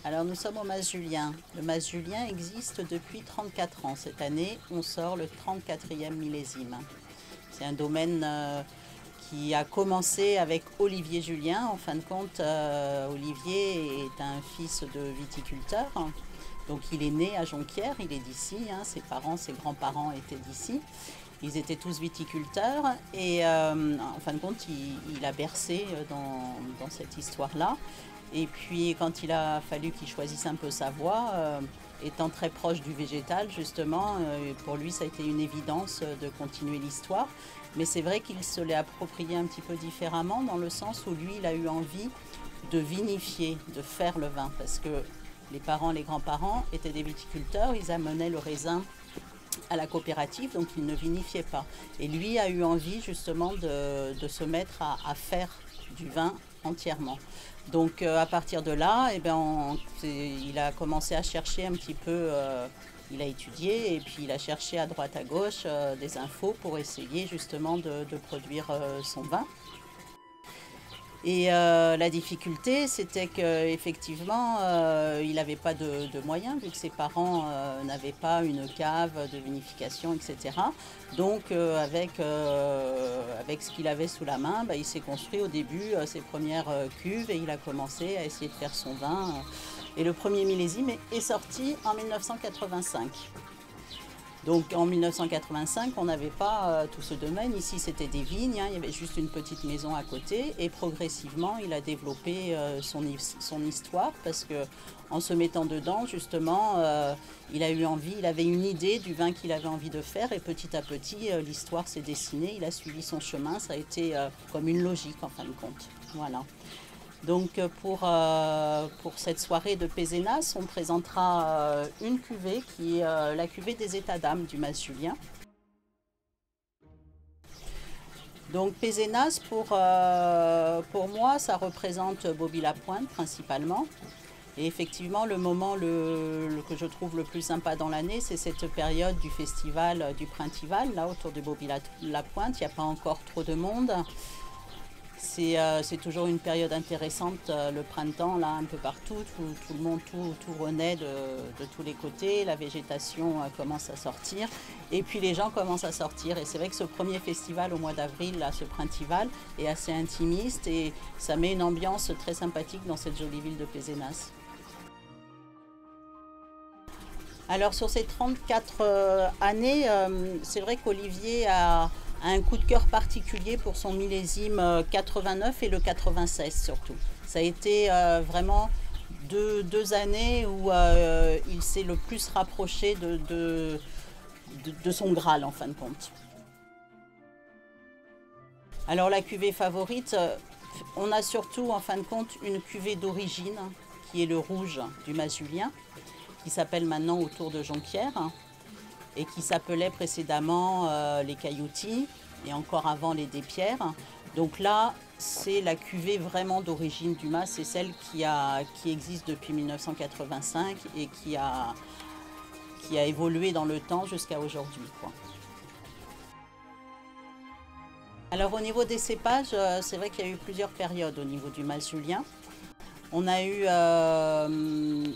Alors nous sommes au Mas Julien. Le Mas Julien existe depuis 34 ans. Cette année, on sort le 34e millésime. C'est un domaine qui a commencé avec Olivier Julien. En fin de compte, Olivier est un fils de viticulteur. Donc il est né à Jonquière, il est d'ici. Ses parents, ses grands-parents étaient d'ici. Ils étaient tous viticulteurs et en fin de compte, il a bercé dans cette histoire-là. Et puis quand il a fallu qu'il choisisse un peu sa voie, étant très proche du végétal justement, pour lui ça a été une évidence de continuer l'histoire. Mais c'est vrai qu'il se l'est approprié un petit peu différemment dans le sens où lui il a eu envie de vinifier, de faire le vin. Parce que les parents, les grands-parents étaient des viticulteurs, ils amenaient le raisin à la coopérative, donc il ne vinifiait pas. Et lui a eu envie justement de se mettre à faire du vin entièrement. Donc à partir de là, il a commencé à chercher un petit peu, il a étudié et puis il a cherché à droite à gauche des infos pour essayer justement de produire son vin. Et la difficulté, c'était qu'effectivement, il n'avait pas de moyens, vu que ses parents n'avaient pas une cave de vinification, etc. Donc, avec ce qu'il avait sous la main, il s'est construit au début ses premières cuves et il a commencé à essayer de faire son vin. Et le premier millésime est sorti en 1985. Donc en 1985, on n'avait pas tout ce domaine. Ici, c'était des vignes, il y avait juste une petite maison à côté. Et progressivement, il a développé son histoire parce que en se mettant dedans, justement, il a eu envie, il avait une idée du vin qu'il avait envie de faire. Et petit à petit, l'histoire s'est dessinée. Il a suivi son chemin. Ça a été comme une logique en fin de compte. Voilà. Donc pour cette soirée de Pézenas, on présentera une cuvée qui est la cuvée des états d'âme du Mas Julien. Donc Pézenas, pour moi, ça représente Bobby Lapointe principalement. Et effectivement, le moment que je trouve le plus sympa dans l'année, c'est cette période du festival du Printival, là autour de Bobby Lapointe. Il n'y a pas encore trop de monde. C'est toujours une période intéressante, le printemps, là, un peu partout, tout le monde, tout renaît de tous les côtés, la végétation commence à sortir, et puis les gens commencent à sortir. Et c'est vrai que ce premier festival au mois d'avril, là, ce Printival, est assez intimiste, et ça met une ambiance très sympathique dans cette jolie ville de Pézenas. Alors sur ces 34 années, c'est vrai qu'Olivier a un coup de cœur particulier pour son millésime 89 et le 96 surtout. Ça a été vraiment deux années où il s'est le plus rapproché de son Graal en fin de compte. Alors la cuvée favorite, on a surtout en fin de compte une cuvée d'origine qui est le rouge du Mas Julien, qui s'appelle maintenant Autour de Jonquière et qui s'appelait précédemment les Cailloutis et encore avant les Despierres. Donc là, c'est la cuvée vraiment d'origine du Mas, c'est celle qui existe depuis 1985 et qui a évolué dans le temps jusqu'à aujourd'hui, quoi. Alors au niveau des cépages, c'est vrai qu'il y a eu plusieurs périodes au niveau du Mas Julien. On a eu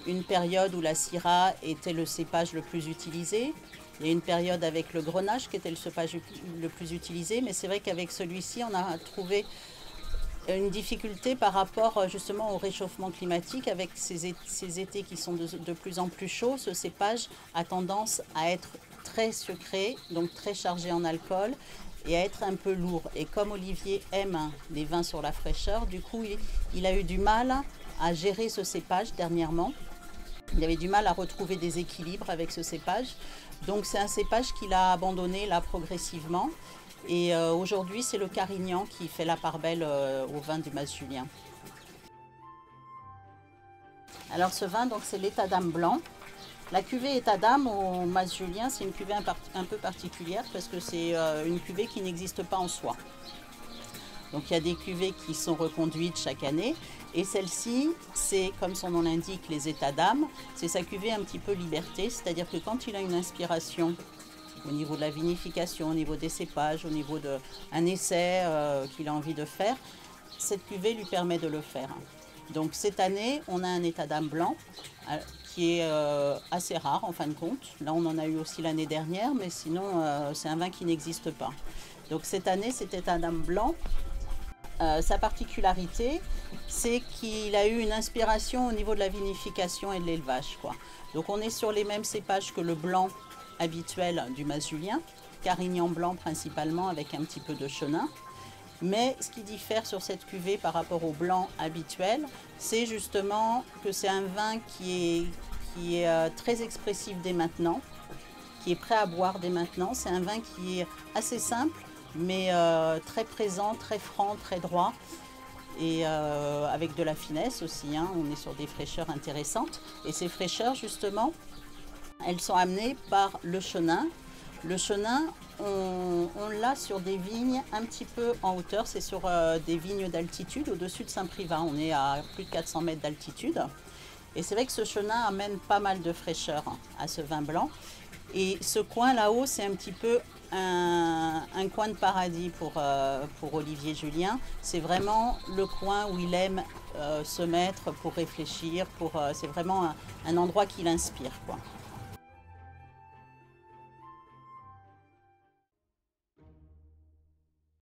une période où la Syrah était le cépage le plus utilisé. Il y a une période avec le Grenache qui était le cépage le plus utilisé, mais c'est vrai qu'avec celui-ci, on a trouvé une difficulté par rapport justement au réchauffement climatique. Avec ces étés qui sont de plus en plus chauds, ce cépage a tendance à être très sucré, donc très chargé en alcool et à être un peu lourd. Et comme Olivier aime les vins sur la fraîcheur, du coup, il a eu du mal à gérer ce cépage dernièrement. Il avait du mal à retrouver des équilibres avec ce cépage. Donc c'est un cépage qu'il a abandonné là progressivement. Et aujourd'hui, c'est le Carignan qui fait la part belle au vin du Mas Julien. Alors ce vin, donc c'est l'état d'âme blanc. La cuvée état d'âme au Mas Julien, c'est une cuvée un peu particulière parce que c'est une cuvée qui n'existe pas en soi. Donc il y a des cuvées qui sont reconduites chaque année et celle-ci, c'est comme son nom l'indique, les états d'âme, c'est sa cuvée un petit peu liberté, c'est-à-dire que quand il a une inspiration au niveau de la vinification, au niveau des cépages, au niveau d'un essai qu'il a envie de faire, cette cuvée lui permet de le faire. Donc cette année, on a un état d'âme blanc qui est assez rare en fin de compte. Là, on en a eu aussi l'année dernière, mais sinon, c'est un vin qui n'existe pas. Donc cette année, cet état d'âme blanc, sa particularité, c'est qu'il a eu une inspiration au niveau de la vinification et de l'élevage, quoi. Donc on est sur les mêmes cépages que le blanc habituel du Mas Julien, Carignan blanc principalement avec un petit peu de chenin. Mais ce qui diffère sur cette cuvée par rapport au blanc habituel, c'est justement que c'est un vin qui est très expressif dès maintenant, qui est prêt à boire dès maintenant. C'est un vin qui est assez simple, mais très présent, très franc, très droit, et avec de la finesse aussi, hein. On est sur des fraîcheurs intéressantes. Et ces fraîcheurs, justement, elles sont amenées par le chenin. Le chenin, on l'a sur des vignes un petit peu en hauteur, c'est sur des vignes d'altitude, au-dessus de Saint-Privat. On est à plus de 400 mètres d'altitude. Et c'est vrai que ce chenin amène pas mal de fraîcheur à ce vin blanc. Et ce coin là-haut, c'est un petit peu un coin de paradis pour Olivier Julien. C'est vraiment le coin où il aime se mettre pour réfléchir. C'est vraiment un endroit qui l'inspire, quoi.